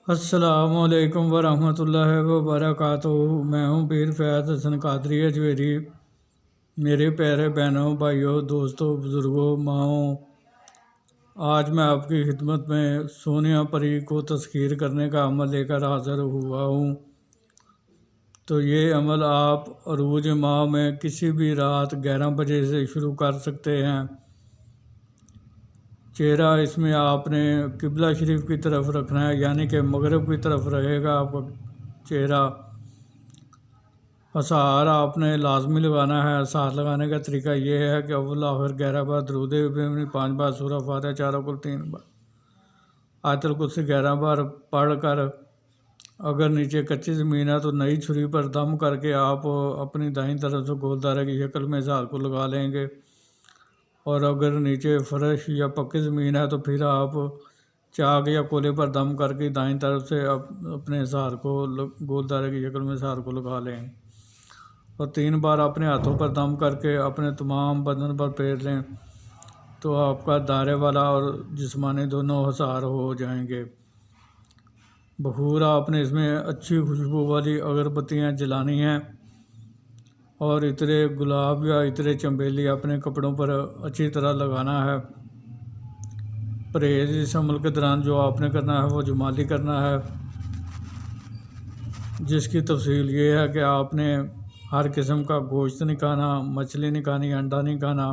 अस्सलामुअलैकुम वरहमतुल्लाहि वबरकातुहू। मैं हूँ पीर फैज़ हसन कादरी अजमेरी। मेरे प्यारे बहनों, भाइयों, दोस्तों, बुज़ुर्गों, माओं, आज मैं आपकी खिदमत में सोनिया परी को तस्खीर करने का अमल लेकर हाज़िर हुआ हूँ। तो ये अमल आप अरूज माह में किसी भी रात 11 बजे से शुरू कर सकते हैं। चेहरा इसमें आपने किबला शरीफ की तरफ रखना है, यानी कि मगरब की तरफ रहेगा आपका चेहरा। असार आपने लाजमी लगाना है। असार लगाने का तरीका ये है कि अव्वल आखिर 11 बार दरूद इब्राहिमी, 5 बार सूरह फातिहा, 4 कुल 3 बार आयतुल कुर्सी 11 बार पढ़ कर, अगर नीचे कच्ची ज़मीन है तो नई छुरी पर दम करके आप अपनी दाईं तरफ से गोलदारे की शक्ल में इज़हार को लगा लेंगे। और अगर नीचे फर्श या पक्की ज़मीन है तो फिर आप चाक या कोले पर दम करके दाईं तरफ से अपने इज़हार को गोलदारे की शक्ल में इज़हार को लगा लें। और 3 बार अपने हाथों पर दम करके अपने तमाम बदन पर फेर लें, तो आपका दायरे वाला और जिस्मानी दोनों इज़हार हो जाएंगे। बखूर आपने इसमें अच्छी खुशबू वाली अगरबत्तियाँ जलानी हैं और इतरे गुलाब या इतरे चंबेली अपने कपड़ों पर अच्छी तरह लगाना है। परहेज़ इस अमल के दौरान जो आपने करना है वो जुमाली करना है, जिसकी तफसील ये है कि आपने हर किस्म का गोश्त नहीं खाना, मछली नहीं खानी, अंडा नहीं खाना,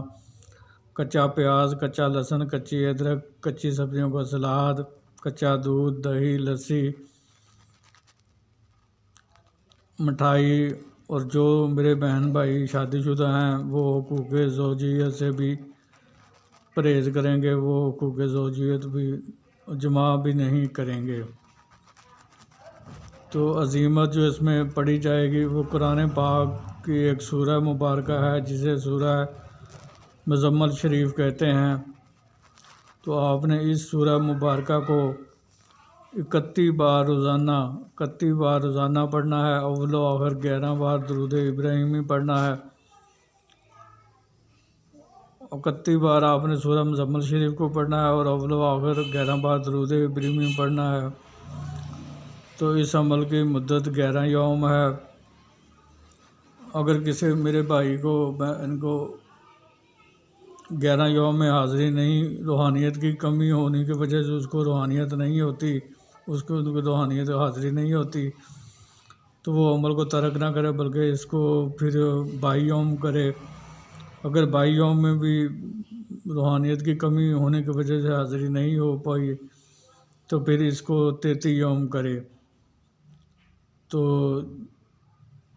कच्चा प्याज, कच्चा लहसुन, कच्ची अदरक, कच्ची सब्जियों का सलाद, कच्चा दूध, दही, लस्सी, मिठाई। और जो मेरे बहन भाई शादीशुदा हैं वो हुकूक़ ज़ौजियत से भी परहेज़ करेंगे, वो हुकूक़ ज़ौजियत भी जमा भी नहीं करेंगे। तो अज़ीमत जो इसमें पढ़ी जाएगी वो कुरान पाक की एक सूरह मुबारक है, जिसे सूरह मुज़म्मिल शरीफ कहते हैं। तो आपने इस सूरह मुबारक को 31 बार रोज़ाना पढ़ना है। अव्वल आखिर 11 बार दरूद इब्राहिमी पढ़ना है। 31 बार आपने सूरह मुज़म्मिल शरीफ को पढ़ना है और अव्वल आखिर 11 बार दरूद इब्राहिमी पढ़ना है। तो इस अमल की मुद्दत 11 यौम है। अगर किसी मेरे भाई को इनको 11 यौम में हाज़िरी नहीं, रूहानियत की कमी होने की वजह से उसको रूहानियत नहीं होती, उसको रूहानियत हाज़िरी नहीं होती, तो वो अमल को तर्क ना करे, बल्कि इसको फिर 22 यौम करे। अगर 22 यौम में भी रूहानियत की कमी होने की वजह से हाज़िरी नहीं हो पाई तो फिर इसको 33 यौम करे। तो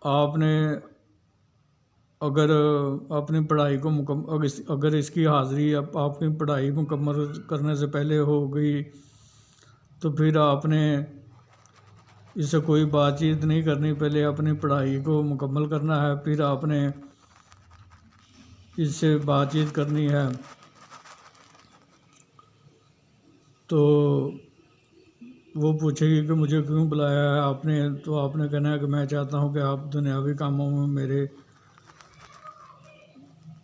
आपने अगर अपनी पढ़ाई को अगर इसकी हाज़िरी आपकी पढ़ाई मुकम्मल करने से पहले हो गई तो फिर आपने इससे कोई बातचीत नहीं करनी, पहले अपनी पढ़ाई को मुकम्मल करना है, फिर आपने इससे बातचीत करनी है। तो वो पूछेगी कि मुझे क्यों बुलाया है आपने, तो आपने कहना है कि मैं चाहता हूँ कि आप दुनियावी कामों में मेरे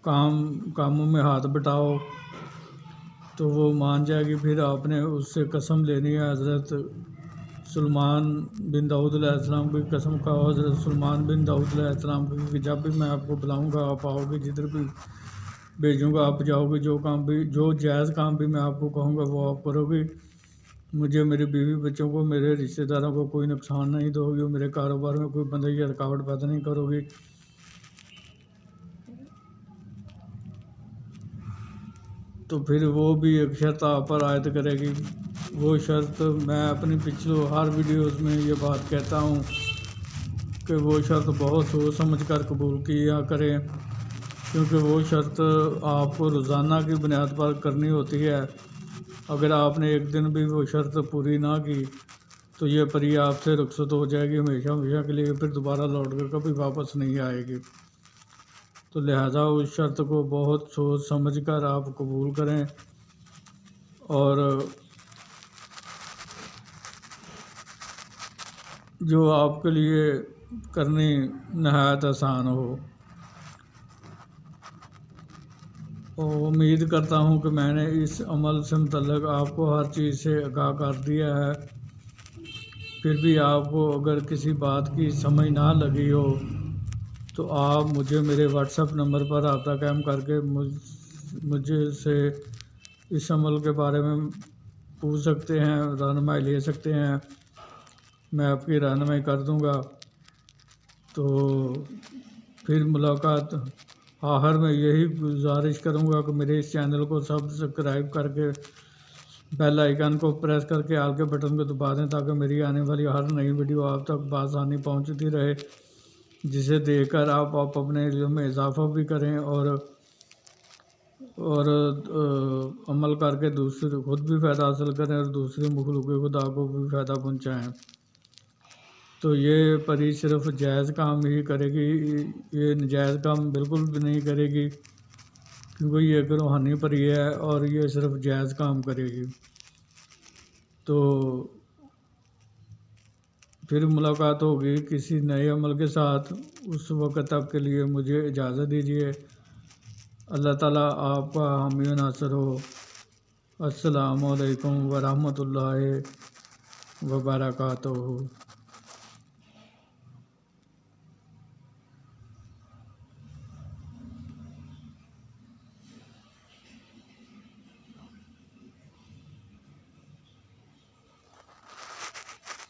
कामों में हाथ बटाओ। तो वो मान जाएगी। फिर आपने उससे कसम लेनी है। हज़रत सुलेमान बिन दाऊद अलैहिस्सलाम की कसम खाओ, हज़रत सुलेमान बिन दाऊद अलैहिस्सलाम की, कि जब भी मैं आपको बुलाऊंगा आप आओगे, जिधर भी भेजूंगा आप जाओगे, जो जायज़ काम भी मैं आपको कहूँगा वो आप करोगे, मुझे, मेरी बीवी बच्चों को, मेरे रिश्तेदारों को कोई नुकसान नहीं दोगे, मेरे कारोबार में कोई बंदे या रुकावट पैदा नहीं करोगे। तो फिर वो भी एक शर्त आप पर आयत करेगी। वो शर्त मैं अपनी पिछले हर वीडियोस में ये बात कहता हूँ कि वो शर्त बहुत सोच समझ कर कबूल किया करें, क्योंकि वो शर्त आपको रोज़ाना की बुनियाद पर करनी होती है। अगर आपने एक दिन भी वो शर्त पूरी ना की तो ये परी आपसे रुखसत हो जाएगी हमेशा हमेशा के लिए, फिर दोबारा लौट कर कभी वापस नहीं आएगी। तो लिहाजा उस शर्त को बहुत सोच समझ कर आप कबूल करें और जो आपके लिए करनी नहायत आसान हो। और उम्मीद करता हूँ कि मैंने इस अमल से मुतल्लिक़ आपको हर चीज़ से आगाह कर दिया है। फिर भी आपको अगर किसी बात की समझ ना लगी हो तो आप मुझे मेरे व्हाट्सएप नंबर पर रब्ता कायम करके मुझे से इस अमल के बारे में पूछ सकते हैं, रहनुमाई ले सकते हैं। मैं आपकी रहनुमाई कर दूंगा। तो फिर मुलाकात। आखिर में यही गुजारिश करूंगा कि मेरे इस चैनल को सब्सक्राइब करके बेल आइकन को प्रेस करके आल के बटन को दबा दें, ताकि मेरी आने वाली हर नई वीडियो आप तक बआसानी पहुंचती रहे, जिसे देखकर आप अपने इल्म में इजाफा भी करें और अमल करके दूसरे खुद भी फ़ायदा हासिल करें और दूसरी मखलूक खुदा को भी फ़ायदा पहुँचाएँ। तो ये परी सिर्फ जायज़ काम ही करेगी, ये नाजायज़ काम बिल्कुल भी नहीं करेगी, क्योंकि ये एक रूहानी परी है और ये सिर्फ जायज़ काम करेगी। तो फिर मुलाकात होगी किसी नए अमल के साथ। उस वक़्त तक के लिए मुझे इजाज़त दीजिए। अल्लाह ताला आपका हामी व नासर हो। अस्सलामु अलैकुम व रहमतुल्लाहि व बरकातुहू।